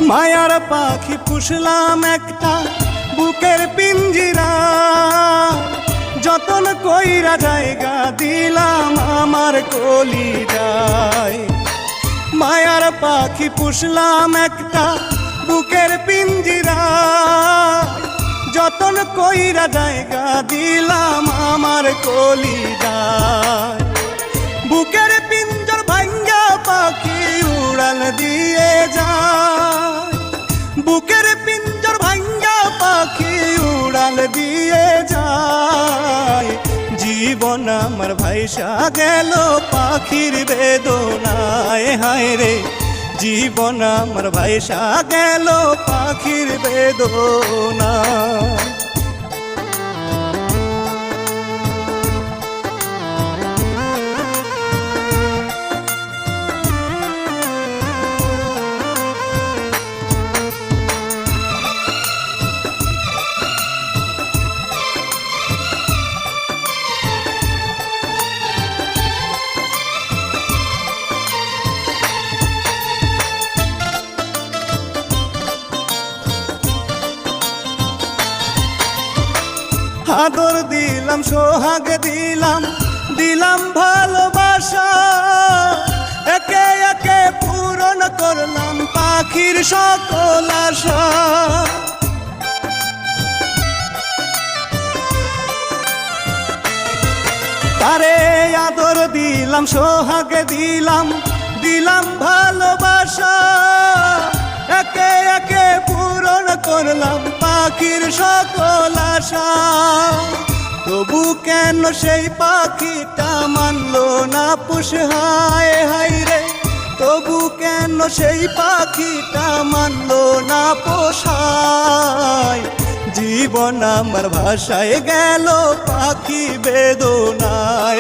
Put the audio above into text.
মায়ার পাখি পুষলাম একটা বুকের পিঞ্জিরা, যতন কইরা জায়গা দিলাম আমার কলিজায়। মায়ার পাখি পুষলাম একটা বুকের পিঞ্জিরা, যতন কইরা জায়গা দিলাম আমার কলিজায়। বুকের পিঞ্জর ভাঙ্গা পাখি উড়াল দিয়ে যায়, বুকের পিঞ্জর ভাঙ্গা পাখি উড়াল দিয়ে যায়। জীবন আমার ভাইসা গেল পাখির বেদনায়, হায় রে জীবন আমার ভাইসা গেল পাখির বেদনায়। আদর দিলাম সোহাগ দিলাম, দিলাম ভালোবাসা, একে একে পূরণ করলাম পাখির সকল আশা। তারে আদর দিলাম সোহাগ দিলাম, দিলাম ভালোবাসা, একে একে পূরণ করলাম পাখির সকল আশা। তবু কেন সেই পাখিটা মানলো না পুষ, হায় হায় রে তবু কেন সেই পাখিটা মানলো না পোষায়। জীবন আমার ভাষায় গেল পাখি বেদনায়।